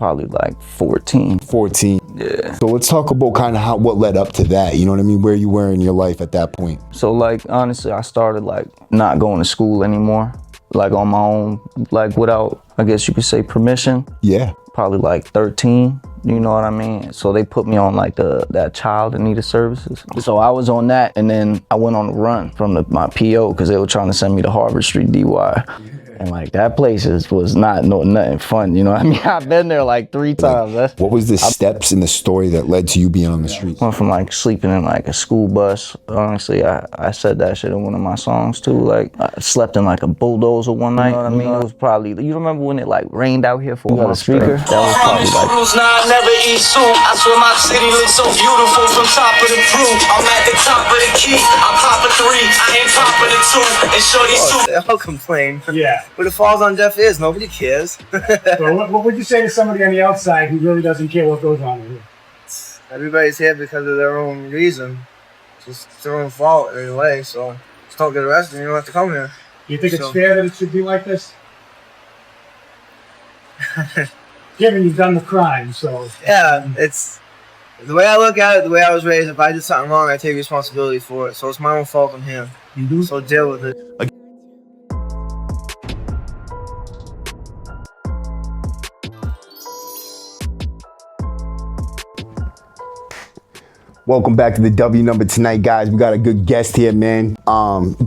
Probably like 14. 14. Yeah. So let's talk about kind of what led up to that. You know what I mean? Where you were in your life at that point. So like, honestly, I started like not going to school anymore. Like on my own, like without, I guess you could say, permission. Yeah. Probably like 13, you know what I mean? So they put me on like that child in need of services. So I was on that, and then I went on the run from my PO because they were trying to send me to Harvard Street DY. And like that place was nothing fun, you know what I mean? I've been there like 3 times. What was the steps in the story that led to you being on the streets? Went from like sleeping in like a school bus. Honestly, I said that shit in one of my songs too. Like I slept in like a bulldozer one night. You know what I mean? It was probably, you remember when it like rained out here for a month? Speaker? That was probably like. Nah, I never eat soup. I swear my city looks so beautiful from top of the crew. I'm at the top of the key. I'm top of 3. I ain't top of the 2. And shorty soup. They all complain. Yeah. But it falls on deaf ears. Nobody cares. So what would you say to somebody on the outside who really doesn't care what goes on here? Everybody's here because of their own reason. Just their own fault in a way. So just don't get arrested. You don't have to come here. Do you think it's fair that it should be like this? Given you've done the crime, so... Yeah, it's... The way I look at it, the way I was raised, if I did something wrong, I take responsibility for it. So it's my own fault I'm here. Mm-hmm. So deal with it. Welcome back to the W number tonight, guys. We got a good guest here, man.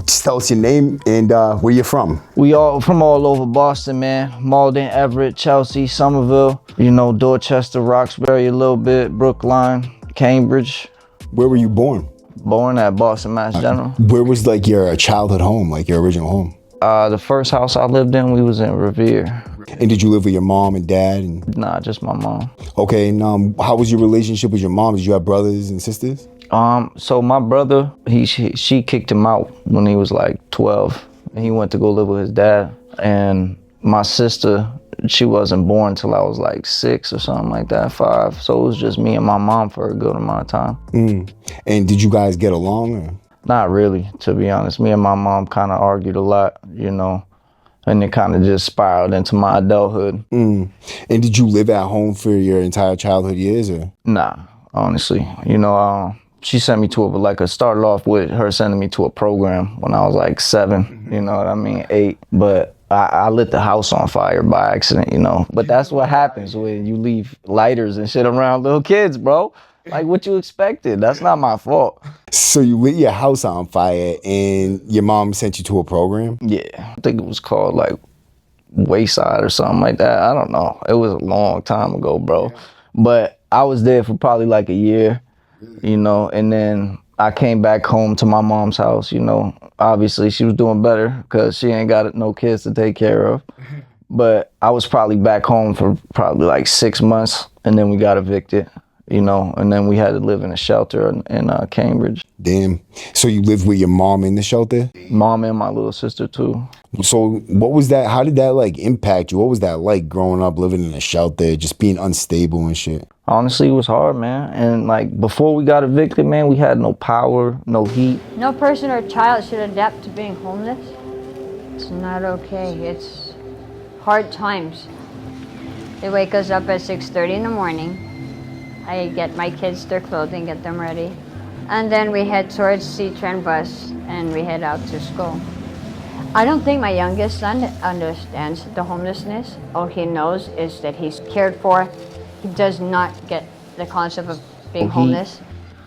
Just tell us your name and where you're from. We all from all over Boston, man. Malden, Everett, Chelsea, Somerville, you know, Dorchester, Roxbury a little bit, Brookline, Cambridge. Where were you born? Born at Boston, Mass General. Where was like your childhood home, like your original home? The first house I lived in, we was in Revere. And did you live with your mom and dad? Nah, just my mom. Okay, and how was your relationship with your mom? Did you have brothers and sisters? So my brother, she kicked him out when he was like 12. And he went to go live with his dad. And my sister, she wasn't born till I was like 6 or something like that, 5. So it was just me and my mom for a good amount of time. And did you guys get along? Or? Not really, to be honest. Me and my mom kind of argued a lot, you know. And it kind of just spiraled into my adulthood. And did you live at home for your entire childhood years? Or? Nah, honestly. You know, she sent me to started off with her sending me to a program when I was like 7, you know what I mean, 8. But I lit the house on fire by accident, you know. But that's what happens when you leave lighters and shit around little kids, bro. Like, what you expected? That's not my fault. So you lit your house on fire and your mom sent you to a program? Yeah. I think it was called, like, Wayside or something like that. I don't know. It was a long time ago, bro. But I was there for probably, like, a year, you know, and then I came back home to my mom's house, you know. Obviously, she was doing better because she ain't got no kids to take care of. But I was probably back home for probably, like, 6 months, and then we got evicted. You know, and then we had to live in a shelter in Cambridge. Damn. So you lived with your mom in the shelter? Mom and my little sister, too. So what was that? How did that, like, impact you? What was that like growing up, living in a shelter, just being unstable and shit? Honestly, it was hard, man. And, like, before we got evicted, man, we had no power, no heat. No person or child should adapt to being homeless. It's not okay. It's hard times. They wake us up at 6:30 in the morning. I get my kids their clothing, get them ready. And then we head towards C-Tran bus and we head out to school. I don't think my youngest son understands the homelessness. All he knows is that he's cared for. He does not get the concept of being homeless.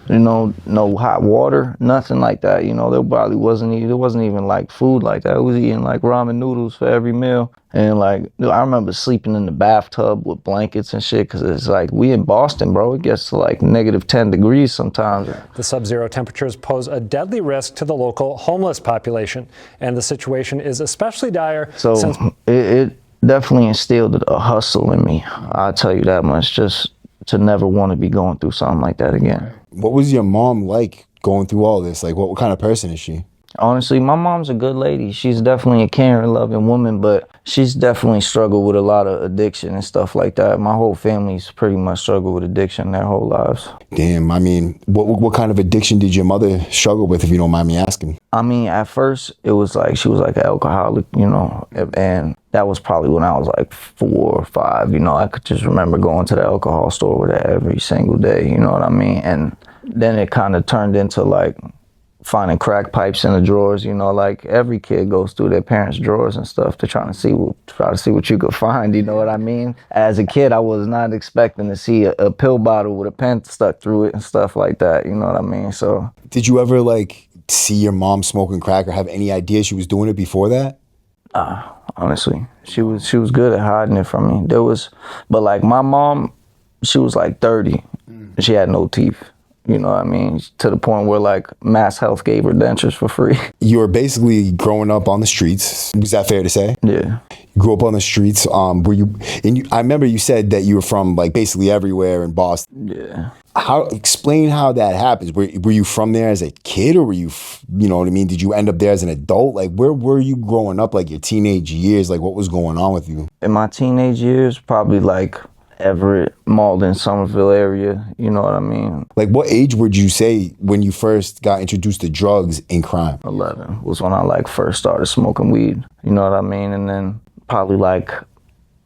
You know, no hot water, nothing like that. You know, there wasn't even like food like that. I was eating like ramen noodles for every meal. And like, I remember sleeping in the bathtub with blankets and shit, because it's like, we in Boston, bro. It gets to like -10 degrees sometimes. The sub-zero temperatures pose a deadly risk to the local homeless population, and the situation is especially dire. So it definitely instilled a hustle in me. I'll tell you that much, just to never want to be going through something like that again. What was your mom like going through all this? Like, what kind of person is she? Honestly, my mom's a good lady. She's definitely a caring, loving woman, but she's definitely struggled with a lot of addiction and stuff like that. My whole family's pretty much struggled with addiction their whole lives. Damn, I mean, what kind of addiction did your mother struggle with, if you don't mind me asking? I mean, at first, it was like she was like an alcoholic, you know, and that was probably when I was like 4 or 5, you know. I could just remember going to the alcohol store with her every single day, you know what I mean? And then it kind of turned into like finding crack pipes in the drawers, you know, like every kid goes through their parents' drawers and stuff to try to see what you could find, you know what I mean? As a kid, I was not expecting to see a pill bottle with a pen stuck through it and stuff like that, you know what I mean? So, did you ever like see your mom smoking crack or have any idea she was doing it before that? Honestly, she was good at hiding it from me. But like my mom, she was like 30. She had no teeth. You know what I mean? To the point where like Mass Health gave her dentures for free. You were basically growing up on the streets. Was that fair to say? Yeah. You grew up on the streets. Were you? And I remember you said that you were from like basically everywhere in Boston. Yeah. Explain how that happens. Were you from there as a kid, or were you, you know what I mean? Did you end up there as an adult? Like, where were you growing up? Like your teenage years? Like, what was going on with you? In my teenage years, probably like Everett, Malden, Somerville area, you know what I mean? Like, what age would you say when you first got introduced to drugs and crime? 11 was when I like first started smoking weed, you know what I mean? And then probably like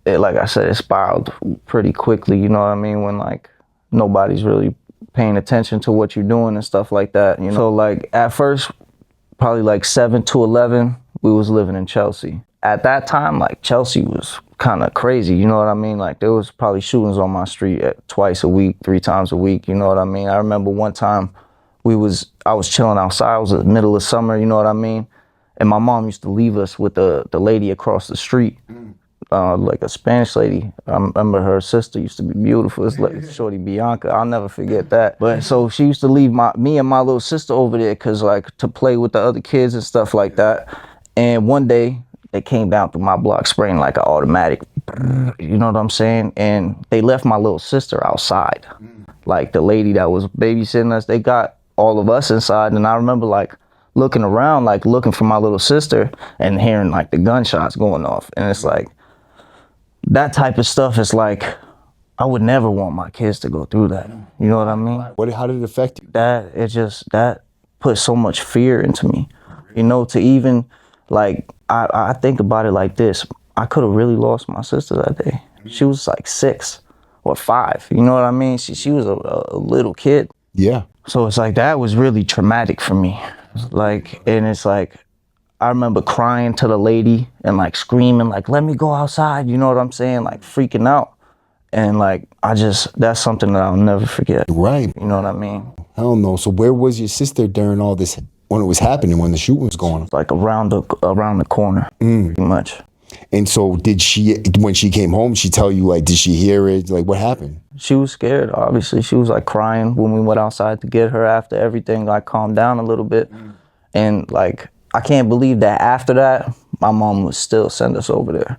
I said, it spiraled pretty quickly, you know what I mean? When like nobody's really paying attention to what you're doing and stuff like that, you know? So like at first, probably like 7 to 11, we was living in Chelsea. At that time, like Chelsea was kind of crazy, you know what I mean? Like there was probably shootings on my street twice a week, 3 times a week, you know what I mean? I remember one time I was chilling outside, it was the middle of summer, you know what I mean? And my mom used to leave us with the lady across the street, like a Spanish lady. I remember her sister used to be beautiful. It's like Shorty Bianca. I'll never forget that. But so she used to leave me and my little sister over there because like to play with the other kids and stuff like that. And one day they came down through my block spraying like an automatic, you know what I'm saying? And they left my little sister outside. Like the lady that was babysitting us, they got all of us inside. And I remember like looking around, like looking for my little sister and hearing like the gunshots going off. And it's like, that type of stuff is like, I would never want my kids to go through that. You know what I mean? How did it affect you? That put so much fear into me, you know, to even like, I think about it like this. I could have really lost my sister that day. She was like 6 or 5. You know what I mean? She was a little kid. Yeah. So it's like, that was really traumatic for me. Like, and it's like, I remember crying to the lady and like screaming, like, let me go outside. You know what I'm saying? Like freaking out. And like, that's something that I'll never forget. Right. You know what I mean? Hell no. So where was your sister during all this, when it was happening, when the shooting was going on? Like around the corner, pretty much. And so did she, when she came home, she tell you, like, did she hear it? Like, what happened? She was scared, obviously. She was like crying when we went outside to get her after everything like calmed down a little bit. And like, I can't believe that after that, my mom would still send us over there.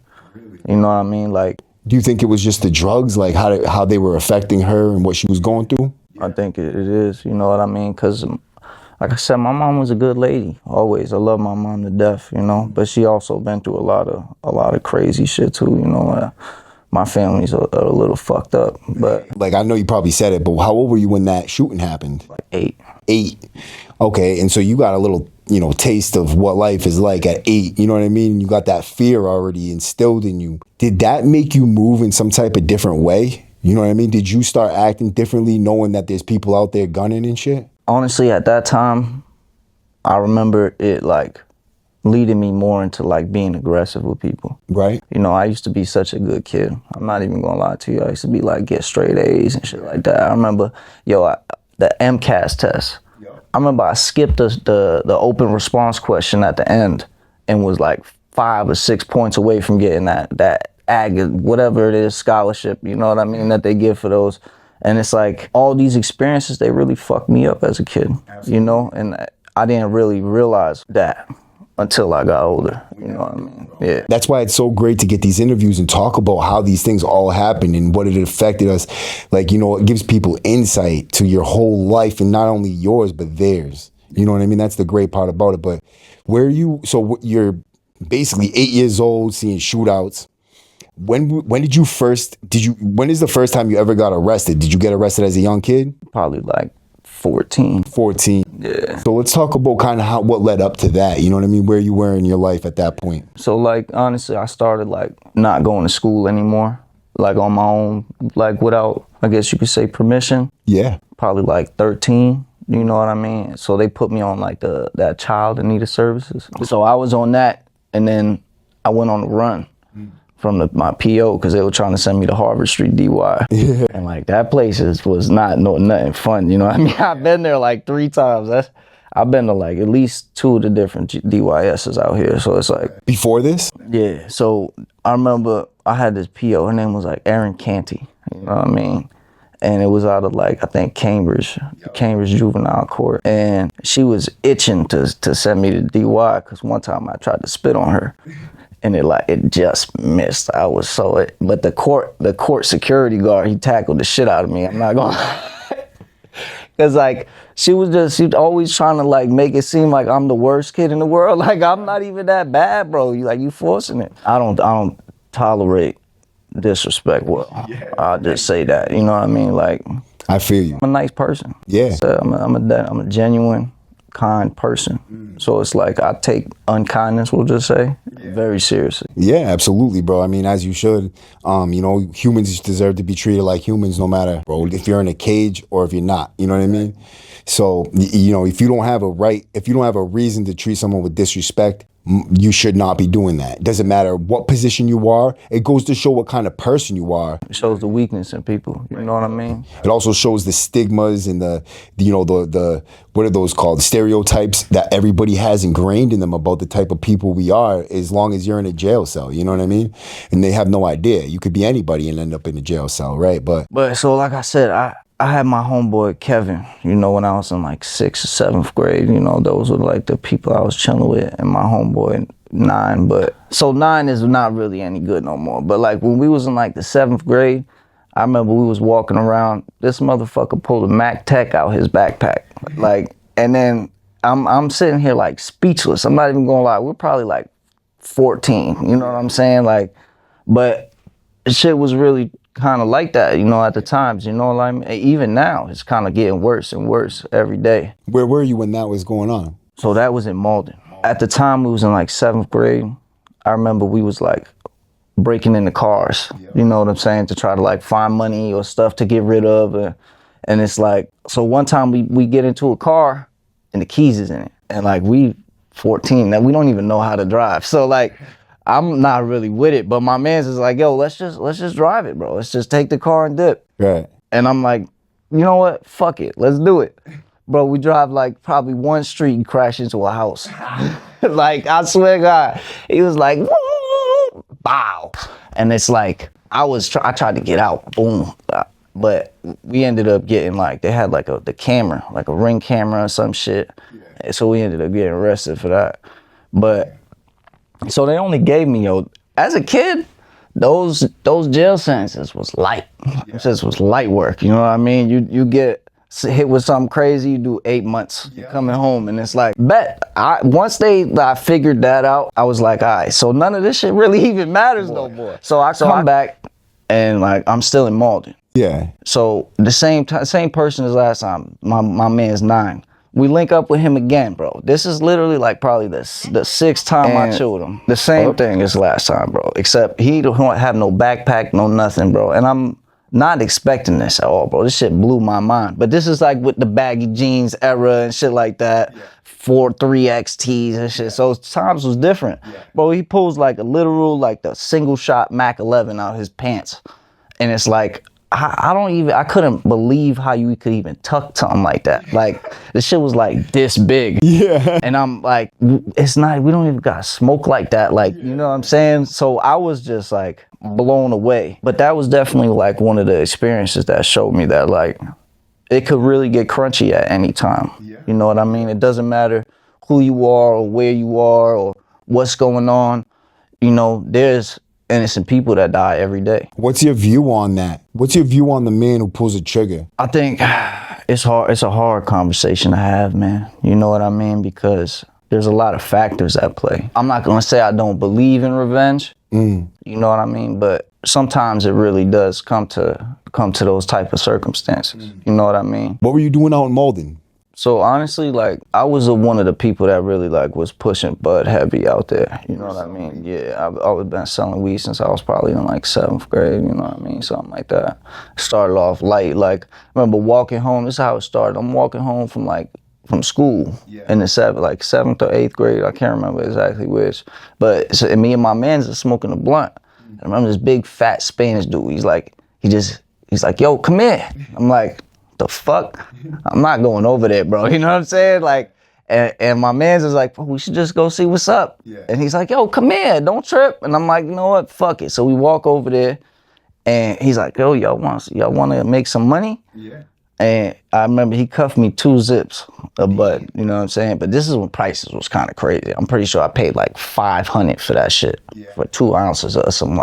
You know what I mean? Like, do you think it was just the drugs, like how they were affecting her and what she was going through? I think it is, you know what I mean? Because like I said, my mom was a good lady, always. I love my mom to death, you know, but she also been through a lot of crazy shit too, you know. My family's a little fucked up, but... Like, I know you probably said it, but how old were you when that shooting happened? Like 8. 8. Okay, and so you got a little, you know, taste of what life is like at 8, you know what I mean? You got that fear already instilled in you. Did that make you move in some type of different way? You know what I mean? Did you start acting differently knowing that there's people out there gunning and shit? Honestly, at that time, I remember it like leading me more into like being aggressive with people. Right. You know, I used to be such a good kid. I'm not even gonna lie to you. I used to be like get straight A's and shit like that. I remember, the MCAS test. I remember I skipped the open response question at the end and was like 5 or 6 points away from getting that ag, whatever it is, scholarship, you know what I mean, that they give for those. And it's like all these experiences, they really fucked me up as a kid, you know, and I didn't really realize that until I got older, you know what I mean? Yeah. That's why it's so great to get these interviews and talk about how these things all happened and what it affected us. Like, you know, it gives people insight to your whole life and not only yours, but theirs. You know what I mean? That's the great part about it. But you're basically 8 years old, seeing shootouts. When is the first time you ever got arrested? Did you get arrested as a young kid? Probably like 14. 14. Yeah. So let's talk about kind of what led up to that. You know what I mean? Where you were in your life at that point. So like, honestly, I started like not going to school anymore, like on my own, like without, I guess you could say, permission. Yeah. Probably like 13. You know what I mean? So they put me on like that child in need of services. So I was on that, and then I went on the run from my PO because they were trying to send me to Harvard Street DY. Yeah. And like that place was nothing fun. You know what I mean? I've been there like 3 times. I've been to like at least 2 of the different DYSs out here. So it's like. Before this? Yeah. So I remember I had this PO. Her name was like Erin Canty. You know what I mean? And it was out of like, I think Cambridge Juvenile Court. And she was itching to send me to DY because one time I tried to spit on her. And it just missed. I was but the court security guard, he tackled the shit out of me. I'm not gonna, cause like she was always trying to like make it seem like I'm the worst kid in the world. Like I'm not even that bad, bro. You forcing it. I don't tolerate disrespect. Well, I'll just say that. You know what I mean? Like I feel you. I'm a nice person. Yeah. So I'm a genuine, kind person. So it's like I take unkindness, we'll just say, very seriously. Yeah, absolutely, bro. I mean, as you should. You know, humans deserve to be treated like humans no matter, bro, if you're in a cage or if you're not. You know what I mean? So, you know, if you don't have a reason to treat someone with disrespect, you should not be doing that. It doesn't matter what position you are. It goes to show what kind of person you are. It shows the weakness in people. You know what I mean? It also shows the stigmas and the what are those called? The stereotypes that everybody has ingrained in them about the type of people we are, as long as you're in a jail cell. You know what I mean? And they have no idea. You could be anybody and end up in a jail cell, right? But so like I said, I had my homeboy Kevin, you know, when I was in like 6th or 7th grade, you know, those were like the people I was chilling with, and my homeboy 9. But so 9 is not really any good no more. But like when we was in like the 7th grade, I remember we was walking around, this motherfucker pulled a Mac Tech out his backpack. Like, and then I'm sitting here like speechless. I'm not even gonna lie, we're probably like 14, you know what I'm saying? Like, but shit was really kind of like that, you know, at the times, you know, like even now it's kind of getting worse and worse every day. Where were you when that was going on? So that was in Malden. At the time we was in like 7th grade. I remember we was like breaking into cars, you know what I'm saying, to try to like find money or stuff to get rid of. And it's like, so one time we get into a car and the keys is in it. And like we 14, now we don't even know how to drive. So like, I'm not really with it, but my man's is like, yo, let's just drive it, bro. Let's just take the car and dip. Right. And I'm like, you know what? Fuck it. Let's do it. Bro, we drive like probably one street and crash into a house. Like, I swear to God, he was like, woo, bow. And it's like, I tried to get out, boom. But we ended up getting like, they had like the camera, like a Ring camera or some shit. Yeah. So we ended up getting arrested for that. But so they only gave me, as a kid, those jail sentences was light. Yeah. It just was light work, you know what I mean? You get hit with something crazy, you do 8 months, you're coming home, and it's like, once I figured that out, I was like, all right, so none of this shit really even matters no more. So I come back, and like, I'm still in Malden. Yeah. So the same person as last time, my man's 9. We link up with him again, bro. This is literally like probably the 6th time I chilled him. The same thing as last time, bro. Except he don't have no backpack, no nothing, bro. And I'm not expecting this at all, bro. This shit blew my mind. But this is like with the baggy jeans era and shit like that. 3XTs and shit. So times was different. Bro, he pulls like a literal, like the single shot Mac 11 out of his pants. And it's like, I couldn't believe how you could even tuck something like that. Like, the shit was like this big. Yeah. And I'm like, we don't even got smoke like that. Like, you know what I'm saying? So I was just like blown away. But that was definitely like one of the experiences that showed me that like, it could really get crunchy at any time. Yeah. You know what I mean? It doesn't matter who you are or where you are or what's going on. You know, there's innocent people that die every day. What's your view on that? What's your view on the man who pulls a trigger? I think It's hard. It's a hard conversation to have, man. You know what I mean? Because there's a lot of factors at play. I'm not gonna say I don't believe in revenge. You know what I mean? But sometimes it really does come to those type of circumstances. You know what I mean? What were you doing out in Malden? So honestly, like, I was one of the people that really like was pushing bud heavy out there. You know what I mean? Yeah, I've always been selling weed since I was probably in like 7th grade. You know what I mean? Something like that. Started off light. Like, I remember walking home. This is how it started. I'm walking home from school in the 7th or 8th grade. I can't remember exactly which. But so, and me and my mans are smoking a blunt. I remember this big fat Spanish dude. He's like, yo, come here. I'm like, the fuck? I'm not going over there, bro. You know what I'm saying? Like, and my man's is like, we should just go see what's up. Yeah. And he's like, yo, come here, don't trip. And I'm like, you know what? Fuck it. So we walk over there, and he's like, yo, y'all want to make some money? Yeah. And I remember he cuffed me 2 zips of bud, you know what I'm saying? But this is when prices was kind of crazy. I'm pretty sure I paid like $500 for that shit, for 2 ounces of some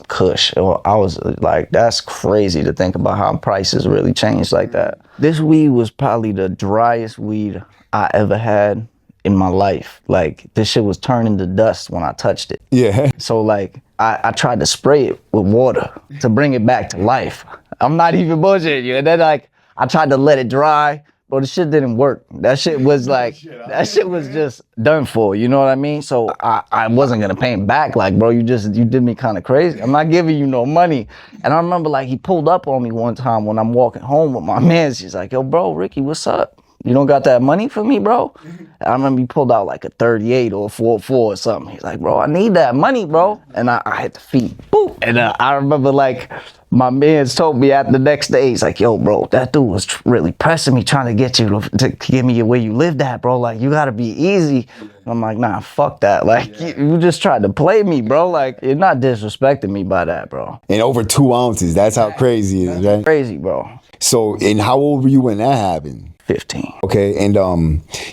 kush. I was like, that's crazy to think about how prices really changed like that. This weed was probably the driest weed I ever had in my life. Like, this shit was turning to dust when I touched it. Yeah. So like, I tried to spray it with water to bring it back to life. I'm not even bullshitting you. And then like, I tried to let it dry, but the shit didn't work. That shit was like, that shit was just done for, you know what I mean? So I wasn't gonna pay him back. Like, bro, you did me kind of crazy. I'm not giving you no money. And I remember like he pulled up on me one time when I'm walking home with my man. She's like, yo, bro, Ricky, what's up? You don't got that money for me, bro? And I remember he pulled out like a 38 or a 44 or something. He's like, bro, I need that money, bro. And I hit the feet, boop. And I remember like, my man's told me after the next day, he's like, yo, bro, that dude was really pressing me, trying to get you to give me where you lived at, bro. Like, you gotta be easy. And I'm like, nah, fuck that. Like, you just tried to play me, bro. Like, you're not disrespecting me by that, bro. And over 2 ounces, that's how crazy it is, right? Crazy, bro. So, and how old were you when that happened? 15. Okay, and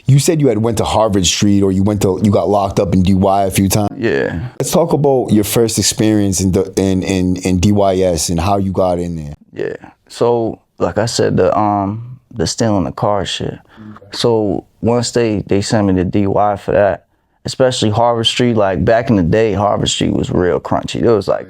you said you had went to Harvard Street, or you got locked up in DY a few times. Yeah. Let's talk about your first experience in DYS and how you got in there. Yeah. So, like I said, the stealing the car shit. So once they sent me to DY for that, especially Harvard Street, like back in the day, Harvard Street was real crunchy. There was like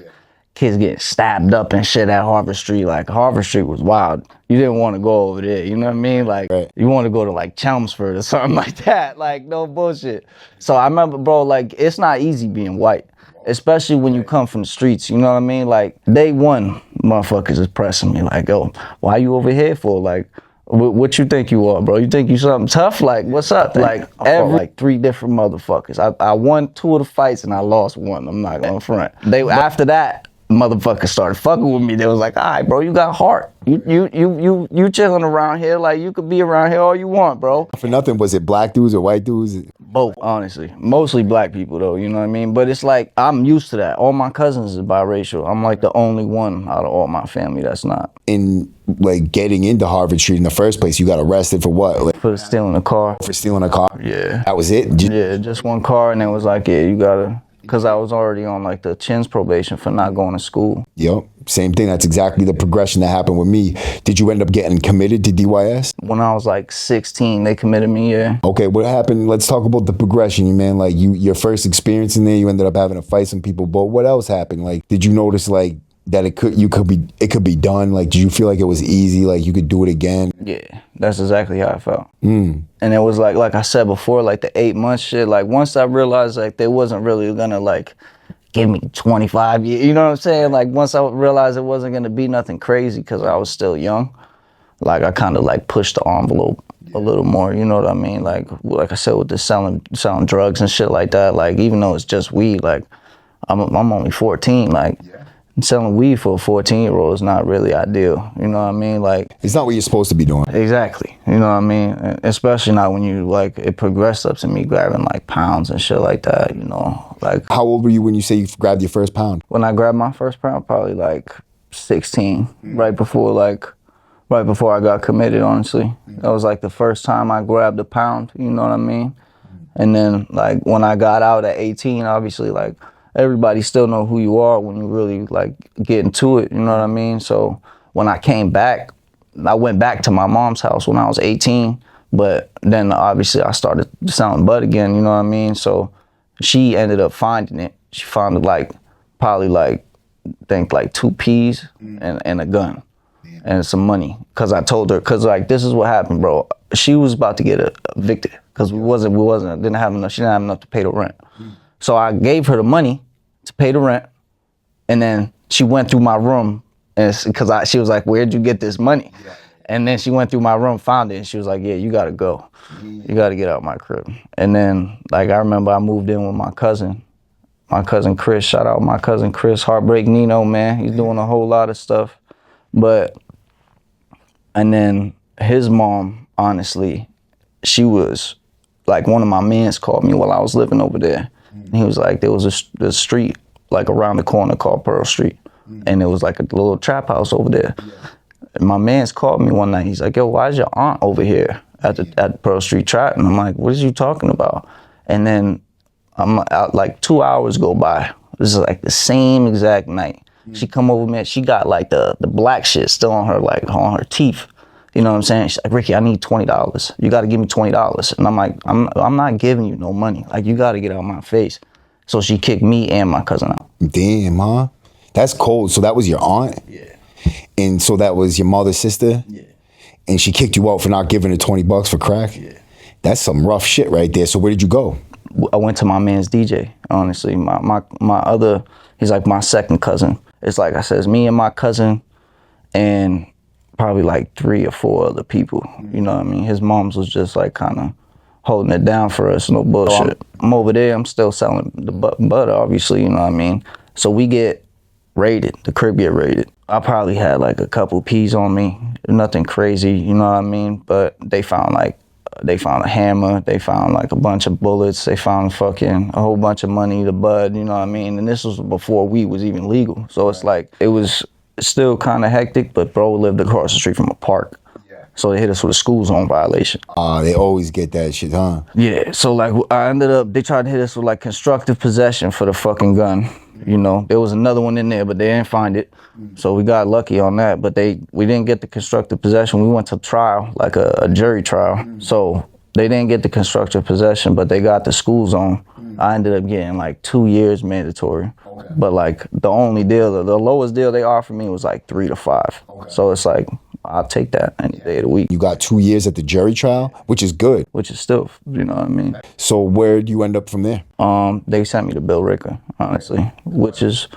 kids getting stabbed up and shit at Harvard Street. Like, Harvard Street was wild. You didn't want to go over there, you know what I mean? Like, you want to go to like Chelmsford or something like that. Like, no bullshit. So I remember, bro, like, it's not easy being white, especially when you come from the streets, you know what I mean? Like, day one, motherfuckers is pressing me like, yo, why you over here for? Like, what you think you are, bro? You think you something tough? Like, what's up? Like, like 3 different motherfuckers. I won 2 of the fights and I lost 1. I'm not gonna front. After that, motherfuckers started fucking with me. They was like, all right, bro, you got heart. You chilling around here. Like, you could be around here all you want, bro. For nothing, was it black dudes or white dudes? Both, honestly. Mostly black people, though, you know what I mean? But it's like, I'm used to that. All my cousins is biracial. I'm like the only one out of all my family that's not. In, like, getting into Harvard Street in the first place, you got arrested for what? Like, for stealing a car. For stealing a car? Yeah. That was it? Yeah, just 1 car, and it was like, yeah, you gotta... Because I was already on like the chins probation for not going to school. Yep, same thing. That's exactly the progression that happened with me. Did you end up getting committed to DYS? When I was like 16, they committed me, yeah. Okay, what happened? Let's talk about the progression, man. Like, your first experience in there, you ended up having to fight some people. But what else happened? Like, did you notice like that it could be done? Like, did you feel like it was easy? Like, you could do it again? Yeah, that's exactly how I felt. And it was like I said before, like the 8-month shit. Like, once I realized like they wasn't really gonna like give me 25 years, you know what I'm saying? Like, once I realized it wasn't gonna be nothing crazy because I was still young, like I kind of like pushed the envelope a little more, you know what I mean? Like I said, with the selling drugs and shit like that. Like, even though it's just weed, like I'm only 14, like. Selling weed for a 14-year-old is not really ideal. You know what I mean? Like, it's not what you're supposed to be doing. Exactly. You know what I mean? Especially not when you, like, it progressed up to me grabbing, like, pounds and shit like that, you know? Like, how old were you when you say you grabbed your first pound? When I grabbed my first pound, probably, like, 16. Right before I got committed, honestly. That was, like, the first time I grabbed a pound, you know what I mean? And then, like, when I got out at 18, obviously, like, everybody still know who you are when you really like get into it, you know what I mean? So when I came back, I went back to my mom's house when I was 18, but then obviously I started selling bud again, you know what I mean? So she ended up finding it. She found it like, probably like, I think like 2 peas and a gun and some money. Cause I told her, cause like, this is what happened, bro. She was about to get evicted cause didn't have enough, she didn't have enough to pay the rent. So I gave her the money to pay the rent, and then she went through my room, and because she was like, "Where'd you get this money?" And then she went through my room, found it, and she was like, "Yeah, you gotta go. You gotta get out my crib." And then, like, I remember I moved in with my cousin Chris. Shout out my cousin Chris, Heartbreak Nino, man. He's doing a whole lot of stuff. And then his mom, honestly, she was like, one of my mans called me while I was living over there. And he was like, there was a street like around the corner called Pearl Street. And it was like a little trap house over there. And my man's called me one night. He's like, yo, why is your aunt over here at Pearl Street Trap? And I'm like, what is you talking about? And then I'm out, like 2 hours go by. This is like the same exact night. She come over, man, she got like the black shit still on her, like on her teeth. You know what I'm saying? She's like, Ricky, I need $20. You got to give me $20. And I'm like, I'm not giving you no money. Like, you got to get out of my face. So she kicked me and my cousin out. Damn, huh? That's cold. So that was your aunt? Yeah. And so that was your mother's sister? Yeah. And she kicked you out for not giving her $20 for crack? Yeah. That's some rough shit right there. So where did you go? I went to my man's DJ, honestly. My other, he's like my second cousin. It's like I said, it's me and my cousin and probably like 3 or 4 other people. You know what I mean? His mom's was just like kind of holding it down for us, no bullshit. I'm over there, I'm still selling the butter, obviously, you know what I mean? So we get raided, the crib get raided. I probably had like a couple P's on me, nothing crazy, you know what I mean? But they found a hammer, they found like a bunch of bullets, they found fucking a whole bunch of money, the bud, you know what I mean? And this was before weed was even legal. So it's like, it was still kind of hectic, but bro lived across the street from a park. So they hit us with a school zone violation. They always get that shit, huh? Yeah, so like they tried to hit us with like constructive possession for the fucking gun. You know, there was another one in there, but they didn't find it. So we got lucky on that, but we didn't get the constructive possession. We went to trial, like a jury trial. So they didn't get the constructive possession, but they got the school zone. I ended up getting like 2 years mandatory. But like the lowest deal they offered me was like 3 to 5. So it's like, I'll take that any day of the week. You got 2 years at the jury trial, which is good. Which is still, you know what I mean? So where do you end up from there? They sent me to Bill Ricker, honestly, which is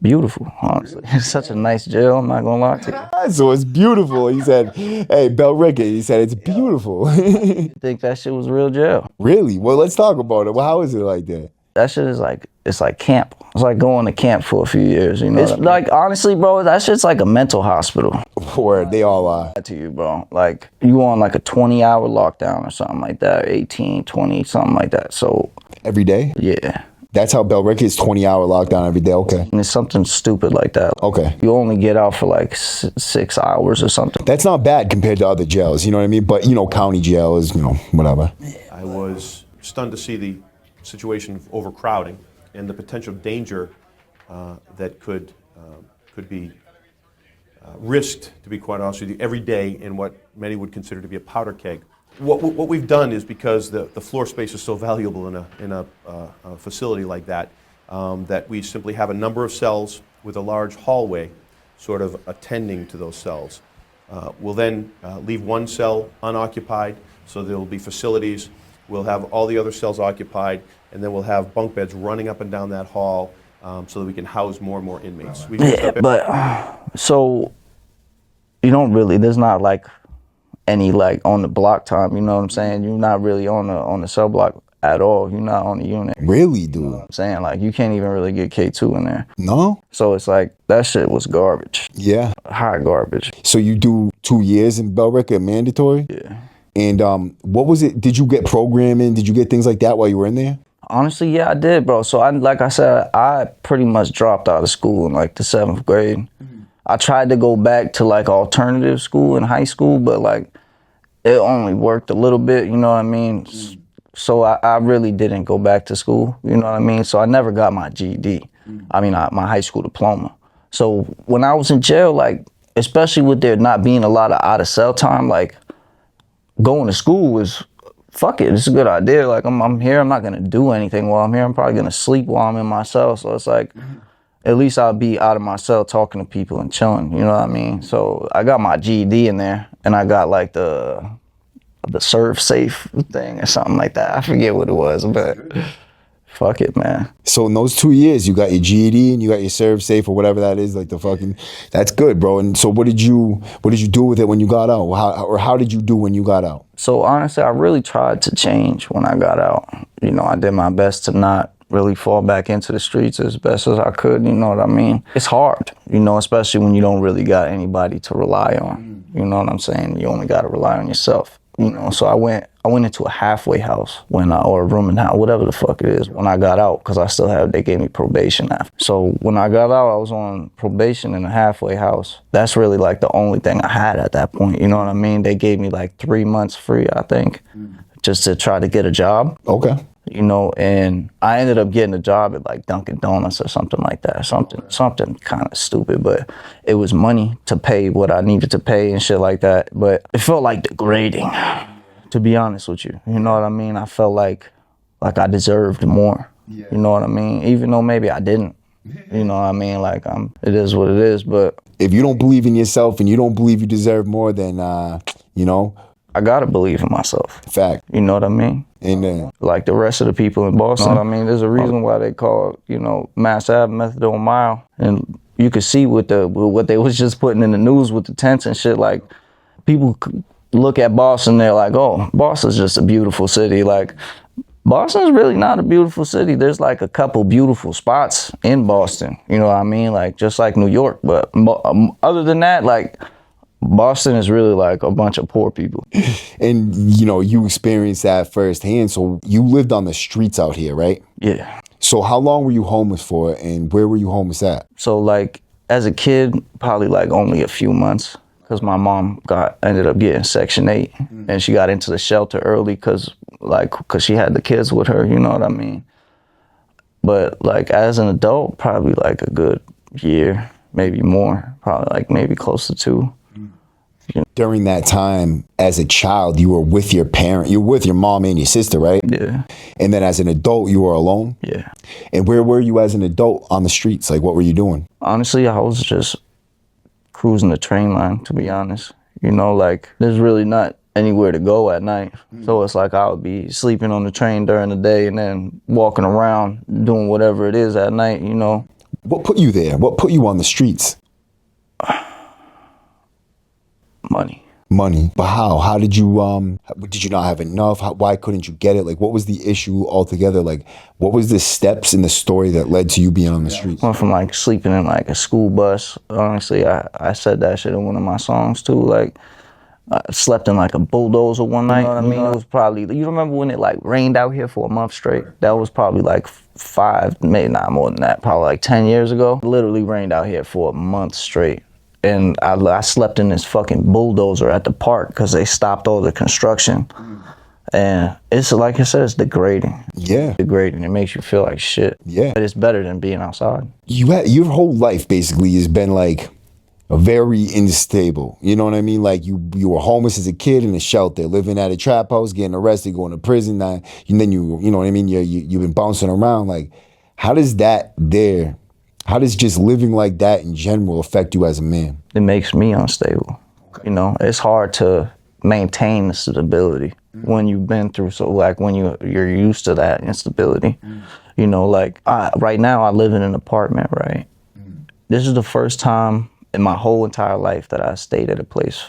beautiful, honestly. It's such a nice jail, I'm not gonna lie to you. So it's beautiful. He said, hey, Bell Ricker, he said it's beautiful. I think that shit was real jail. Really? Well, let's talk about it. Well, how is it like that? That shit is like, it's like camp. It's like going to camp for a few years, you know? It's like, honestly, bro, that shit's like a mental hospital. Where they all are. To you, bro. Like, you on like a 20-hour lockdown or something like that, 18, 20, something like that. So. Every day? Yeah. That's how Bell Ricker is, 20-hour lockdown every day, okay. And it's something stupid like that. Okay. You only get out for like 6 hours or something. That's not bad compared to other jails, you know what I mean? But, you know, county jail is, you know, whatever. I was stunned to see the situation of overcrowding and the potential danger that could be risked, to be quite honest with you, every day in what many would consider to be a powder keg. What we've done is, because the floor space is so valuable in a facility like that, that we simply have a number of cells with a large hallway sort of attending to those cells. We'll then leave one cell unoccupied, so there will be facilities. We'll have all the other cells occupied, and then we'll have bunk beds running up and down that hall so that we can house more and more inmates. So you don't really, there's not like any like on the block time, you know what I'm saying? You're not really on the cell block at all. You're not on the unit. Really, dude? You know what I'm saying? Like, you can't even really get K2 in there. No? So it's like, that shit was garbage. Yeah. Hot garbage. So you do 2 years in Bell Ricker, mandatory? Yeah. And what was it? Did you get programming? Did you get things like that while you were in there? Honestly, yeah, I did, bro. So like I said, I pretty much dropped out of school in like the 7th grade. Mm-hmm. I tried to go back to like alternative school in high school, but like it only worked a little bit, you know what I mean? Mm-hmm. So I really didn't go back to school, you know what I mean? So I never got my GED. Mm-hmm. I mean, my high school diploma. So when I was in jail, like, especially with there not being a lot of out of cell time, like going to school was, fuck it, it's a good idea. Like I'm here, I'm not gonna do anything while I'm here. I'm probably gonna sleep while I'm in my cell. So it's like, at least I'll be out of my cell talking to people and chilling, you know what I mean? So I got my GED in there, and I got like the serve safe thing or something like that. I forget what it was, but fuck it, man. So in those 2 years, you got your GED and you got your serve safe or whatever that is, like the fucking, that's good, bro. And so what did you do with it when you got out? How did you do when you got out? So honestly, I really tried to change when I got out. You know, I did my best to not really fall back into the streets as best as I could, you know what I mean? It's hard, you know, especially when you don't really got anybody to rely on. You know what I'm saying? You only got to rely on yourself, you know? So I went into a halfway house or a room and house, whatever the fuck it is, when I got out, because they gave me probation after. So when I got out, I was on probation in a halfway house. That's really like the only thing I had at that point, you know what I mean? They gave me like 3 months free, I think, just to try to get a job. Okay. You know, and I ended up getting a job at like Dunkin' Donuts or something like that, something kind of stupid, but it was money to pay what I needed to pay and shit like that. But it felt like degrading, to be honest with you. You know what I mean? I felt like I deserved more. You know what I mean? Even though maybe I didn't. You know what I mean? Like it is what it is. But if you don't believe in yourself and you don't believe you deserve more, then you know, I gotta believe in myself. Fact. You know what I mean? Amen. Like the rest of the people in Boston. I mean, there's a reason why they call, you know, Mass Ave Methadone Mile. And you could see what they was just putting in the news with the tents and shit. Like, people look at Boston, they're like, oh, Boston's just a beautiful city. Like, Boston's really not a beautiful city. There's like a couple beautiful spots in Boston. You know what I mean? Like, just like New York. But other than that, like, Boston is really like a bunch of poor people. And, you know, you experienced that firsthand. So you lived on the streets out here, right? Yeah. So how long were you homeless for, and where were you homeless at? So like as a kid, probably like only a few months, because my mom ended up getting Section 8 and she got into the shelter early because she had the kids with her, you know what I mean? But like as an adult, probably like a good year, maybe more, probably like maybe close to 2. During that time, as a child, you were with your parent, you were with your mom and your sister, right? Yeah. And then as an adult, you were alone? Yeah. And where were you as an adult on the streets? Like, what were you doing? Honestly, I was just cruising the train line, to be honest. You know, like, there's really not anywhere to go at night. So it's like I would be sleeping on the train during the day and then walking around doing whatever it is at night, you know. What put you there? What put you on the streets? Money. But how? How did you not have enough? Why couldn't you get it? Like, what was the issue altogether? Like, what was the steps in the story that led to you being on the streets? Went from like sleeping in like a school bus. Honestly, I said that shit in one of my songs too. Like, I slept in like a bulldozer one night. You know what I mean? It was probably, you remember when it like rained out here for a month straight? That was probably like 5, maybe not more than that, probably like 10 years ago. It literally rained out here for a month straight. And I slept in this fucking bulldozer at the park because they stopped all the construction. And it's, like I said, it's degrading. Yeah. Degrading. It makes you feel like shit. Yeah. But it's better than being outside. Your whole life basically has been like very unstable. You know what I mean? Like you were homeless as a kid in a shelter, living at a trap house, getting arrested, going to prison. And then you know what I mean? You've been bouncing around. Like, how does just living like that in general affect you as a man? It makes me unstable. You know, it's hard to maintain the stability when you've been through, so like when you're used to that instability. You know, like right now I live in an apartment, right? This is the first time in my whole entire life that I stayed at a place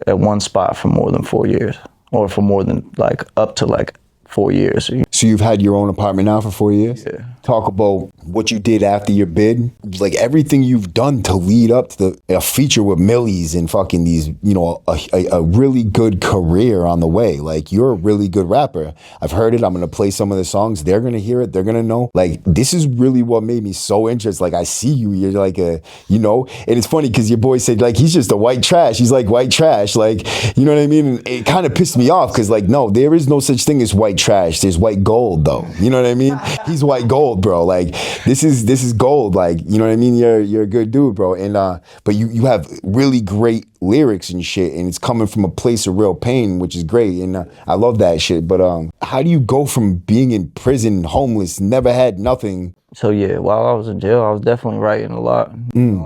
at one spot for more than 4 years, or for more than like up to like 4 years. So you've had your own apartment now for 4 years? Yeah. Talk about what you did after your bid, like everything you've done to lead up to a feature with Millyz and fucking these, you know, a really good career on the way. Like, you're a really good rapper. I've heard it. I'm going to play some of the songs. They're going to hear it. They're going to know. Like, this is really what made me so interested. Like, I see you. You're like you know, and it's funny because your boy said, like, he's just a white trash. He's like white trash. Like, you know what I mean? And it kind of pissed me off because, like, no, there is no such thing as white trash. There's white gold. gold though. You know what I mean? He's white gold, bro. Like this is gold. Like, you know what I mean? You're a good dude, bro. And but you have really great lyrics and shit, and it's coming from a place of real pain, which is great. And I love that shit. But how do you go from being in prison, homeless, never had nothing? So yeah, while I was in jail, I was definitely writing a lot.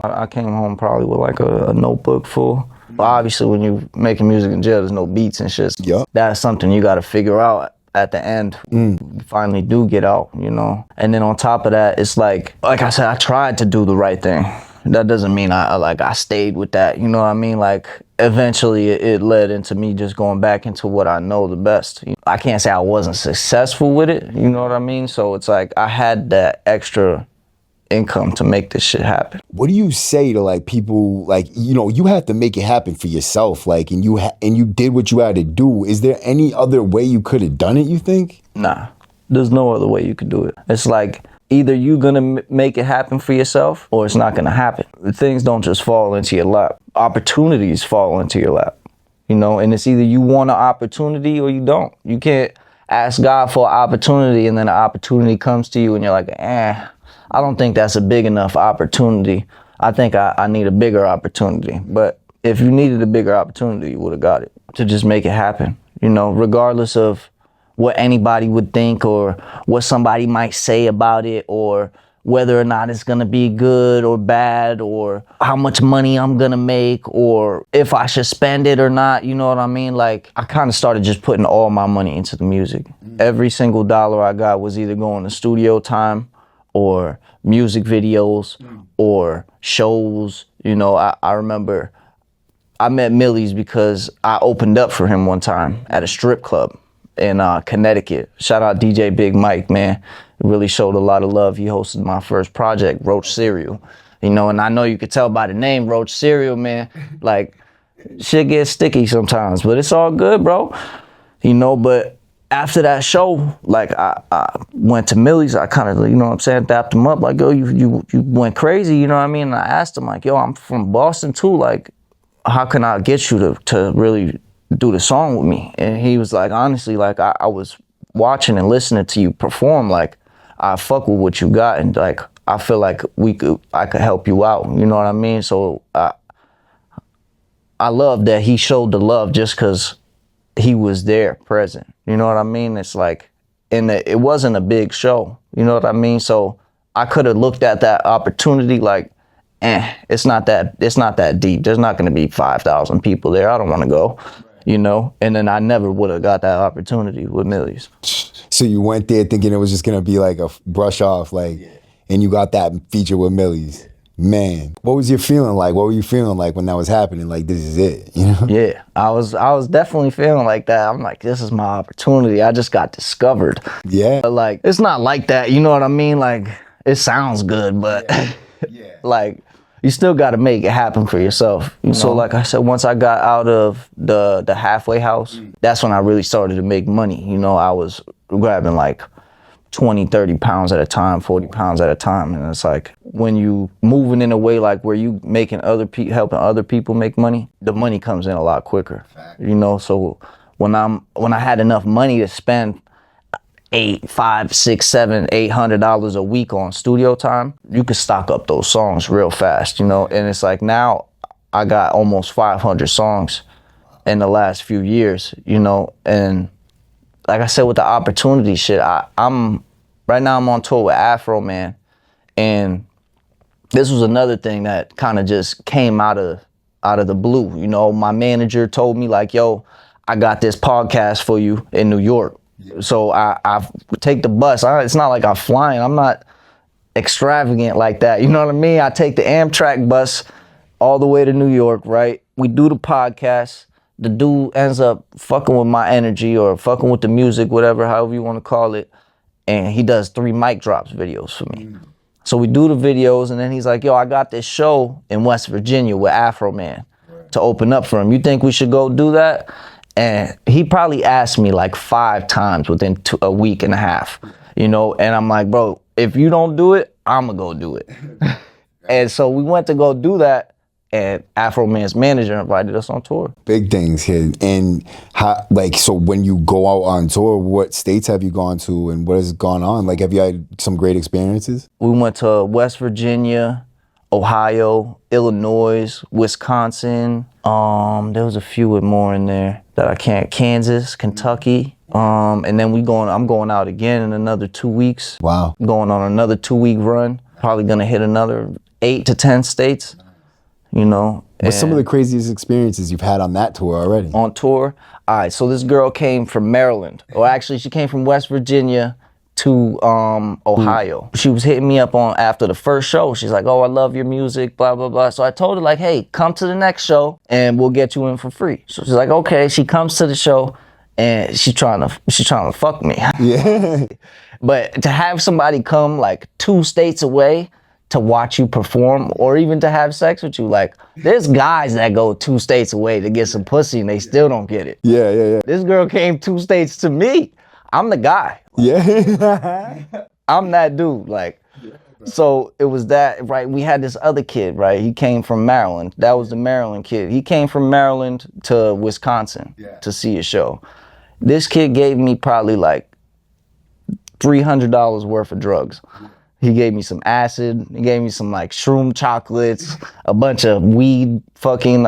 I came home probably with like a notebook full. But obviously, when you making music in jail, there's no beats and shit. Yep. That's something you got to figure out at the end. You finally do get out, you know. And then on top of that, it's like I said, I tried to do the right thing. That doesn't mean I stayed with that, you know what I mean? Like eventually it led into me just going back into what I know the best. I can't say I wasn't successful with it, you know what I mean? So it's like I had that extra income to make this shit happen. What do you say to like people, like, you know, you have to make it happen for yourself, like, and you did what you had to do. Is there any other way you could have done it, you think? Nah, there's no other way you could do it. It's like either you gonna make it happen for yourself or it's not gonna happen. Things don't just fall into your lap. Opportunities fall into your lap, you know, and it's either you want an opportunity or you don't. You can't ask God for an opportunity and then an opportunity comes to you and you're like, I don't think that's a big enough opportunity. I think I need a bigger opportunity. But if you needed a bigger opportunity, you would have got it to just make it happen, you know, regardless of what anybody would think or what somebody might say about it or whether or not it's going to be good or bad or how much money I'm going to make or if I should spend it or not. You know what I mean? Like I kind of started just putting all my money into the music. Every single dollar I got was either going to studio time or music videos or shows. You know, I remember I met Millyz because I opened up for him one time at a strip club in Connecticut. Shout out DJ Big Mike, man. Really showed a lot of love. He hosted my first project, Roach Cereal. You know, and I know you could tell by the name, Roach Cereal, man. Like, shit gets sticky sometimes, but it's all good, bro. You know, but after that show, like I went to Millyz. I kind of, you know what I'm saying, dapped him up. Like, yo, you went crazy, you know what I mean? And I asked him, like, yo, I'm from Boston too. Like, how can I get you to really do the song with me? And he was like, honestly, like I was watching and listening to you perform. Like, I fuck with what you got, and like I feel like I could help you out. You know what I mean? So I love that he showed the love just because he was there, present. You know what I mean? It's like, it wasn't a big show. You know what I mean? So I could have looked at that opportunity like, it's not that deep. There's not going to be 5,000 people there. I don't want to go. You know, and then I never would have got that opportunity with Millyz. So you went there thinking it was just gonna be like a brush off, like, and you got that feature with Millyz. Man, what was your feeling like? What were you feeling like when that was happening? Like, this is it, you know? Yeah, I was definitely feeling like that. I'm like, this is my opportunity. I just got discovered. Yeah. But like, it's not like that. You know what I mean? Like, it sounds good, but like, you still got to make it happen for yourself. You know? So like I said, once I got out of the halfway house, that's when I really started to make money. You know, I was grabbing like 20, 30 pounds at a time, 40 pounds at a time. And it's like, when you moving in a way like where you making helping other people make money, the money comes in a lot quicker. You know, so when I had enough money to spend $800, $500, $600, $700, $800 a week on studio time, you could stock up those songs real fast, you know? And it's like, now I got almost 500 songs in the last few years, you know? And like I said, with the opportunity shit, I'm right now I'm on tour with Afro Man, and this was another thing that kind of just came out of the blue. You know, my manager told me like, yo, I got this podcast for you in New York. So I take the bus. It's not like I'm flying. I'm not extravagant like that. You know what I mean? I take the Amtrak bus all the way to New York, right? We do the podcast. The dude ends up fucking with my energy or fucking with the music, whatever, however you want to call it. And he does 3 mic drops videos for me. So we do the videos, and then he's like, yo, I got this show in West Virginia with Afro Man to open up for him. You think we should go do that? And he probably asked me like 5 times within a week and a half, you know? And I'm like, bro, if you don't do it, I'm gonna go do it. And so we went to go do that. and Afro Man's manager invited us on tour. Big things here. And how, like, so when you go out on tour, what states have you gone to and what has gone on? Like, have you had some great experiences? We went to West Virginia, Ohio, Illinois, Wisconsin. There was a few more in there that I can't. Kansas, Kentucky. And then I'm going out again in another 2 weeks. Wow. Going on another 2-week run. Probably gonna hit another 8 to 10 states. You know. What's some of the craziest experiences you've had on that tour already? On tour? All right, so this girl came from Maryland. Or actually, she came from West Virginia to Ohio. She was hitting me up after the first show. She's like, oh, I love your music, blah, blah, blah. So I told her, like, hey, come to the next show and we'll get you in for free. So she's like, okay. She comes to the show and she's trying to fuck me. Yeah. But to have somebody come like 2 states away to watch you perform or even to have sex with you, like, there's guys that go 2 states away to get some pussy and they still don't get it. Yeah. This girl came 2 states to me. I'm the guy. Yeah. I'm that dude, like. So it was that, right? We had this other kid, right? He came from Maryland. That was the Maryland kid. He came from Maryland to Wisconsin to see a show. This kid gave me probably like $300 worth of drugs. He gave me some acid. He gave me some like shroom chocolates, a bunch of weed fucking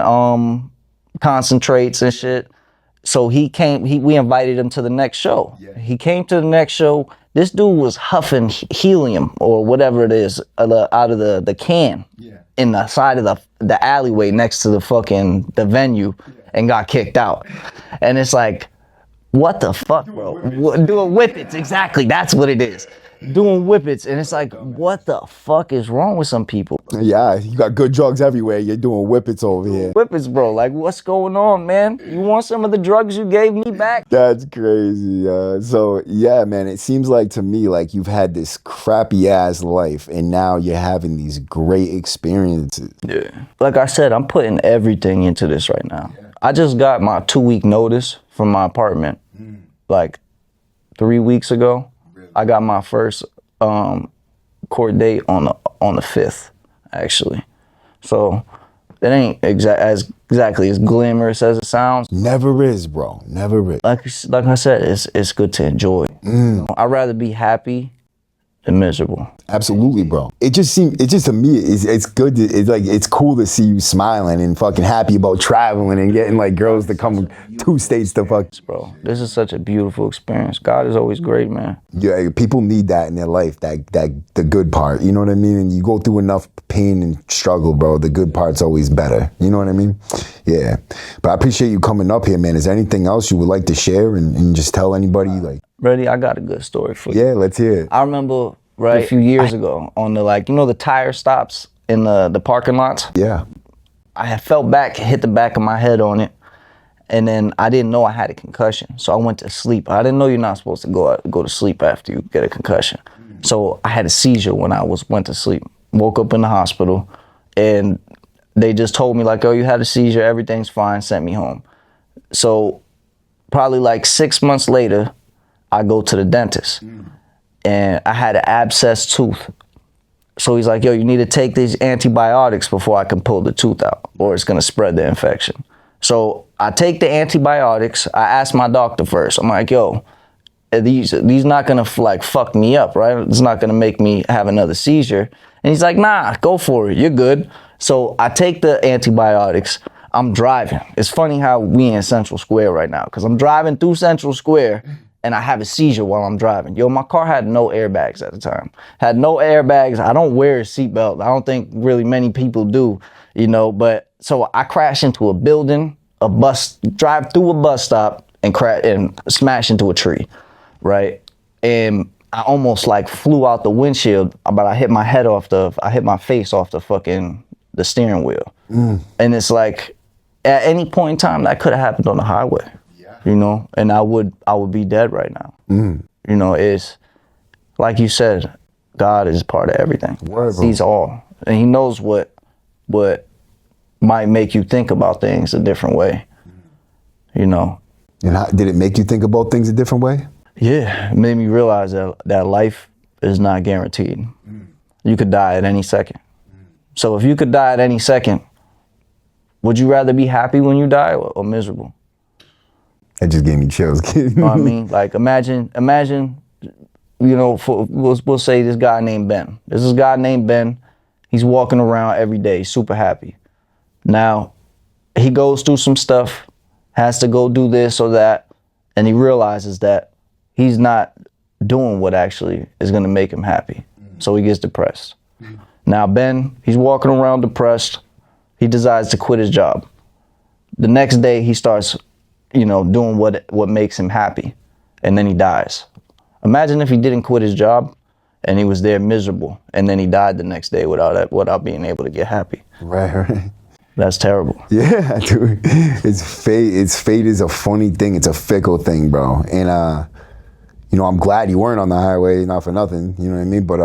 concentrates and shit. So we invited him to the next show. Yeah. He came to the next show. This dude was huffing helium or whatever it is out of the can in the side of the alleyway next to the venue and got kicked out. And it's like, what the fuck, bro? Doing whippets, exactly. That's what it is. Doing whippets, and it's like, what the fuck is wrong with some people? Yeah, you got good drugs everywhere. You're doing whippets over here. Whippets, bro. Like, what's going on, man? You want some of the drugs you gave me back? That's crazy. So, yeah, man, it seems like to me like you've had this crappy ass life, and now you're having these great experiences. Yeah. Like I said, I'm putting everything into this right now. Yeah. I just got my 2-week notice from my apartment, like 3 weeks ago. I got my first court date on the 5th, actually. So it ain't exactly as glamorous as it sounds. Never is, bro. Never is. Like I said, it's good to enjoy. I'd rather be happy than miserable. Absolutely, bro. It just to me, it's good. It's cool to see you smiling and fucking happy about traveling and getting like girls to come 2 states to fuck. Bro, this is such a beautiful experience. God is always great, man. Yeah, people need that in their life, that the good part. You know what I mean? And you go through enough pain and struggle, bro. The good part's always better. You know what I mean? Yeah. But I appreciate you coming up here, man. Is there anything else you would like to share and just tell anybody? Like, Ready? I got a good story for you. Yeah, let's hear it. I remember a few years ago on the the tire stops in the parking lots. Yeah. I had felt back, hit the back of my head on it, and then I didn't know I had a concussion, so I went to sleep. I didn't know you're not supposed to go to sleep after you get a concussion. So I had a seizure when I went to sleep. Woke up in the hospital, and they just told me like, oh, you had a seizure, everything's fine, sent me home. So probably like 6 months later, I go to the dentist. And I had an abscessed tooth. So he's like, yo, you need to take these antibiotics before I can pull the tooth out, or it's gonna spread the infection. So I take the antibiotics. I ask my doctor first. I'm like, yo, are these not gonna like fuck me up, right? It's not gonna make me have another seizure. And he's like, nah, go for it, you're good. So I take the antibiotics. I'm driving. It's funny how we in Central Square right now, because I'm driving through Central Square and I have a seizure while I'm driving. Yo, my car had no airbags at the time. Had no airbags. I don't wear a seatbelt. I don't think really many people do, but so I crash into a building, drive through a bus stop and smash into a tree, right? And I almost like flew out the windshield, but I hit my face off the steering wheel. And it's like, at any point in time, that could have happened on the highway. And I would be dead right now. It's like you said, God is part of everything. He's all, and he knows what might make you think about things a different way. And did it make you think about things a different way? Yeah, it made me realize that life is not guaranteed. You could die at any second. So if you could die at any second, would you rather be happy when you die or miserable? That just gave me chills. You know what I mean? Like imagine, you know, we'll say this guy named Ben. There's this guy named Ben. He's walking around every day, super happy. Now, he goes through some stuff, has to go do this or that, and he realizes that he's not doing what actually is gonna make him happy. So he gets depressed. Now Ben, he's walking around depressed. He decides to quit his job. The next day he starts, you know, doing what makes him happy, and then he dies. Imagine if he didn't quit his job and he was there miserable, and then he died the next day without being able to get happy. Right. That's terrible. Yeah, dude. It's fate is a funny thing. It's a fickle thing, bro. And you know, I'm glad you weren't on the highway, not for nothing. You know what I mean? But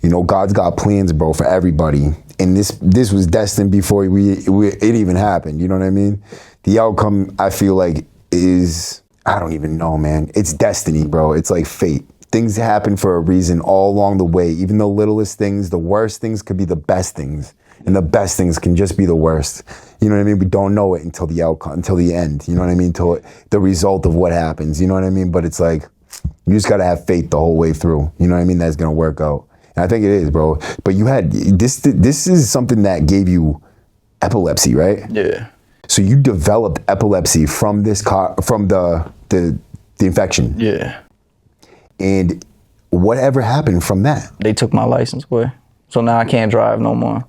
you know, God's got plans, bro, for everybody. And this was destined before it even happened. You know what I mean? The outcome, I feel like, is, I don't even know, man. It's destiny, bro. It's like fate. Things happen for a reason all along the way. Even the littlest things, the worst things could be the best things. And the best things can just be the worst. You know what I mean? We don't know it until the outcome, until the end. You know what I mean? Until the result of what happens. You know what I mean? But it's like, you just got to have faith the whole way through. You know what I mean? That's going to work out. And I think it is, bro. But you had, this is something that gave you epilepsy, right? Yeah. So you developed epilepsy from the infection. Yeah. And whatever happened from that? They took my license away. So now I can't drive no more.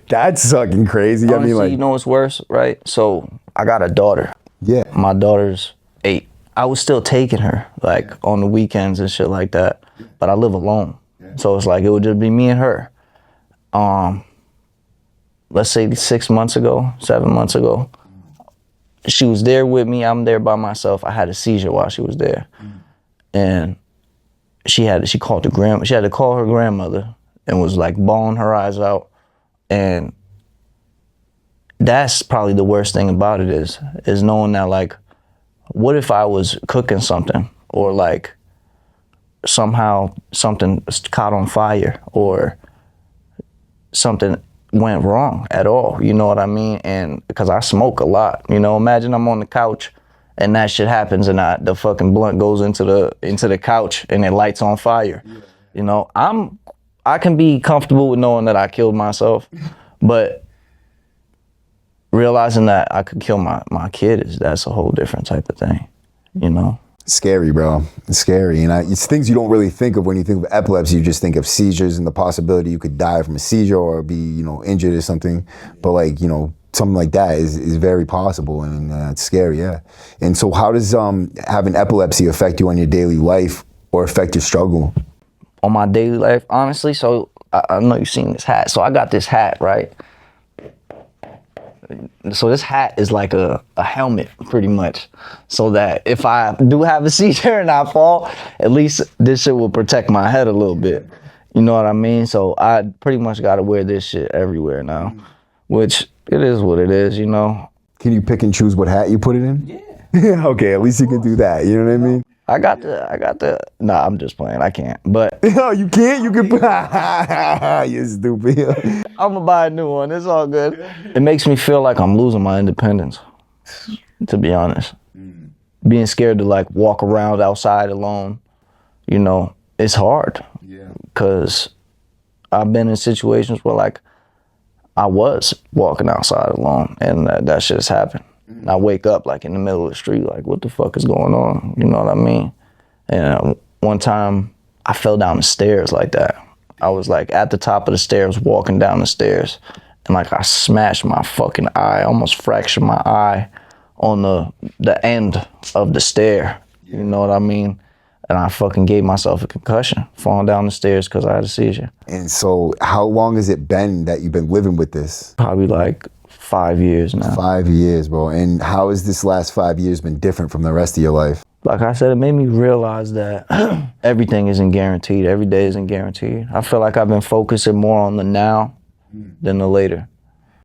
That's fucking crazy. Honestly, I mean, like, you know what's worse, right? So I got a daughter. Yeah. My daughter's 8. I was still taking her, like, on the weekends and shit like that. But I live alone. So it's like, it would just be me and her. Let's say 7 months ago, she was there with me. I'm there by myself. I had a seizure while she was there. And she had to call her grandmother and was like bawling her eyes out. And that's probably the worst thing about it is knowing that, like, what if I was cooking something, or like somehow something caught on fire, or something went wrong at all, you know what I mean? And because I smoke a lot, you know, imagine I'm on the couch and that shit happens and the fucking blunt goes into the couch and it lights on fire. Yeah. You know, I can be comfortable with knowing that I killed myself, but realizing that I could kill my kid that's a whole different type of thing, you know? Scary, bro. It's scary. And it's things you don't really think of when you think of epilepsy. You just think of seizures and the possibility you could die from a seizure or be, you know, injured or something. But, like, you know, something like that is very possible, and it's scary, yeah. And so how does having epilepsy affect you on your daily life or affect your struggle? On my daily life, honestly, so I know you've seen this hat. So I got this hat, right? So this hat is like a helmet, pretty much, so that if I do have a seizure and I fall, at least this shit will protect my head a little bit. You know what I mean? So I pretty much got to wear this shit everywhere now, which it is what it is, you know. Can you pick and choose what hat you put it in? Yeah. Okay, at least you can do that. You know what I mean? I got the. Nah, I'm just playing. I can't. But no, you can't. You can. You're stupid. I'm gonna buy a new one. It's all good. It makes me feel like I'm losing my independence, to be honest. Being scared to, like, walk around outside alone, you know, it's hard. Yeah. Because I've been in situations where, like, I was walking outside alone, and that shit has happened. And I wake up, like, in the middle of the street, like, what the fuck is going on? You know what I mean? And one time, I fell down the stairs like that. I was, like, at the top of the stairs, walking down the stairs, and, like, I smashed my fucking eye, almost fractured my eye on the end of the stair. You know what I mean? And I fucking gave myself a concussion, falling down the stairs because I had a seizure. And so how long has it been that you've been living with this? Probably like 5 years now. 5 years, bro. And how has this last 5 years been different from the rest of your life? Like I said, it made me realize that everything isn't guaranteed. Every day isn't guaranteed. I feel like I've been focusing more on the now than the later.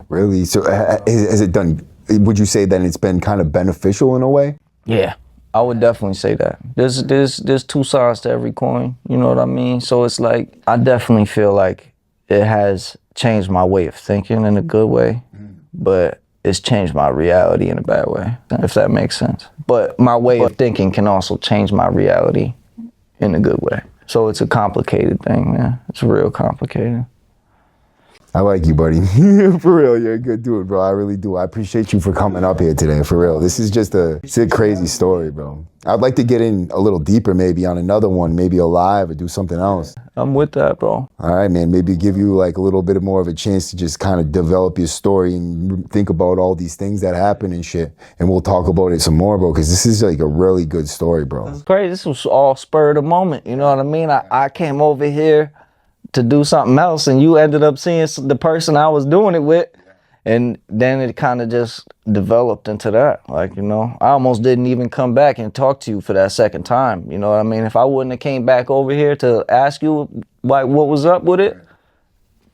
Really? So has it done, would you say that it's been kind of beneficial in a way? Yeah, I would definitely say that. There's two sides to every coin, you know what I mean? So it's like, I definitely feel like it has changed my way of thinking in a good way. but it's changed my reality in a bad way, if that makes sense. But my way of thinking can also change my reality in a good way. So it's a complicated thing, man. It's real complicated. I like you, buddy. For real, you're a good dude, bro. I really do. I appreciate you for coming up here today, for real. This is just it's a crazy story, bro. I'd like to get in a little deeper maybe on another one, maybe a live or do something else. I'm with that, bro. All right, man. Maybe give you like a little bit more of a chance to just kind of develop your story and think about all these things that happen and shit. And we'll talk about it some more, bro, because this is like a really good story, bro. It's crazy. This was all spur of the moment. You know what I mean? I came over here to do something else, and you ended up seeing the person I was doing it with, and then it kind of just developed into that. Like, you know, I almost didn't even come back and talk to you for that second time. You know what I mean? If I wouldn't have came back over here to ask you like what was up with it,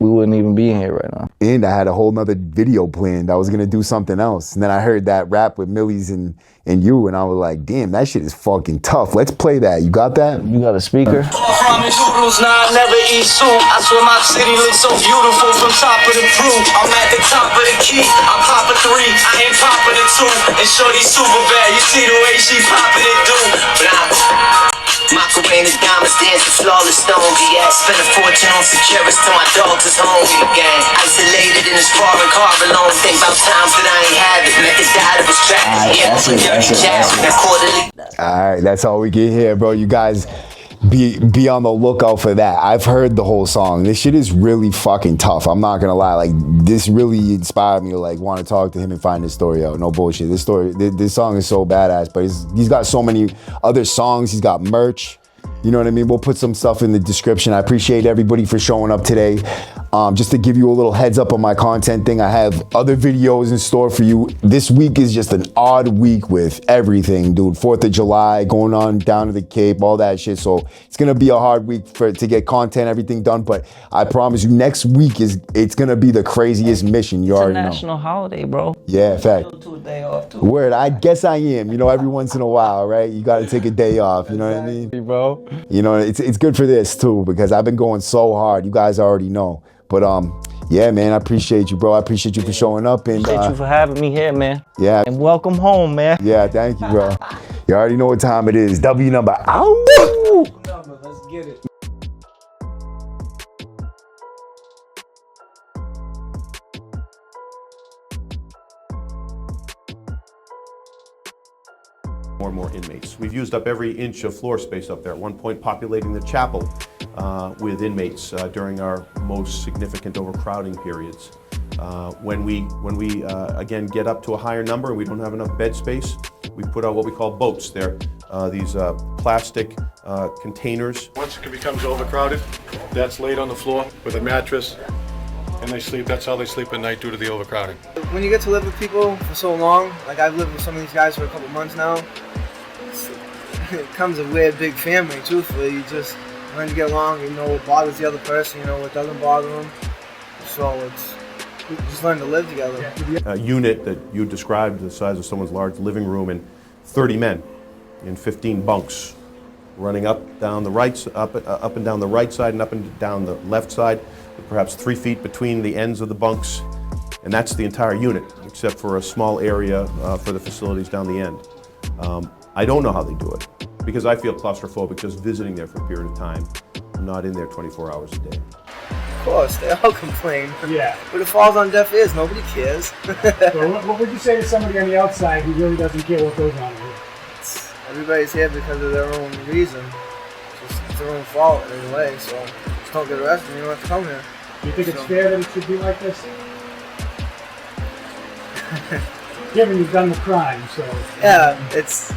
we wouldn't even be in here right now. And I had a whole nother video planned. I was gonna do something else, and then I heard that rap with Millyz and you, and I was like, damn, that shit is fucking tough. Let's play that. You got that? You got a speaker? Noodles, nah, I never eat soup. I swear my city looks so beautiful from top of the crew. I'm at the top of the key. I'm popping 3. I ain't popping the 2. And shorty super bad. You see the way she popping it, dude. Macarena diamonds dancing flawless stone. Yeah, spent a fortune on security till my dogs is home again. Isolated in this foreign car alone. Think about times that I ain't have it. Make it die to distract. All right, that's all we get here, bro. You guys be on the lookout for that. I've heard the whole song. This shit is really fucking tough. I'm not gonna lie. Like, this really inspired me to like want to talk to him and find this story out. No bullshit. This song is so badass. But he's got so many other songs. He's got merch. You know what I mean? We'll put some stuff in the description. I appreciate everybody for showing up today. Just to give you a little heads up on my content thing, I have other videos in store for you. This week is just an odd week with everything, dude. 4th of July, going on down to the Cape, all that shit. So it's gonna be a hard week to get content, everything done. But I promise you, next week it's gonna be the craziest mission. You already know. It's a national holiday, bro. Yeah, in fact. To a day off too. Word, I guess I am. You know, every once in a while, right? You gotta take a day off. You know what I mean, bro? You know, it's good for this too, because I've been going so hard. You guys already know. But yeah, man, I appreciate you, bro. I appreciate you for showing up. And appreciate you for having me here, man. Yeah. And welcome home, man. Yeah, thank you, bro. You already know what time it is. W number. Ow! Let's get it. More and more inmates. We've used up every inch of floor space up there, at one point populating the chapel with inmates during our most significant overcrowding periods. When we again get up to a higher number and we don't have enough bed space, we put out what we call boats. They're these plastic containers. Once it becomes overcrowded, that's laid on the floor with a mattress, and they sleep. That's how they sleep at night due to the overcrowding. When you get to live with people for so long, like I've lived with some of these guys for a couple months now, it becomes a weird big family, truthfully. You just learn to get along, you know what bothers the other person, you know what doesn't bother them. So you just learn to live together. A unit that you described the size of someone's large living room, and 30 men in 15 bunks running up and down the right side and up and down the left side, with perhaps 3 feet between the ends of the bunks. And that's the entire unit, except for a small area for the facilities down the end. I don't know how they do it, because I feel claustrophobic just visiting there for a period of time. I'm not in there 24 hours a day. Of course, they all complain. Yeah. But it falls on deaf ears, nobody cares. So what would you say to somebody on the outside who really doesn't care what goes on here? Everybody's here because of their own reason. It's their own fault in a way, so just don't get arrested and you don't have to come here. Do you think it's fair that it should be like this? Given you've done the crime, so... Yeah, it's...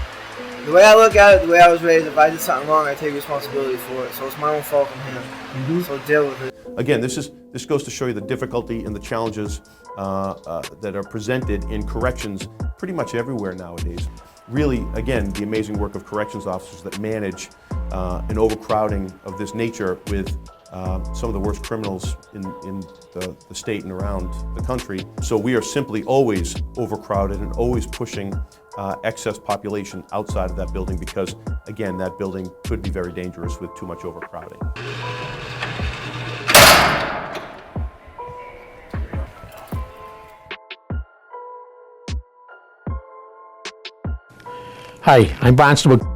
The way I look at it, the way I was raised, if I did something wrong, I take responsibility for it. So it's my own fault from him. So deal with it. Again, this goes to show you the difficulty and the challenges that are presented in corrections pretty much everywhere nowadays. Really, again, the amazing work of corrections officers that manage an overcrowding of this nature with some of the worst criminals in the state and around the country. So we are simply always overcrowded and always pushing excess population outside of that building, because, again, that building could be very dangerous with too much overcrowding. Hi, I'm Barnstable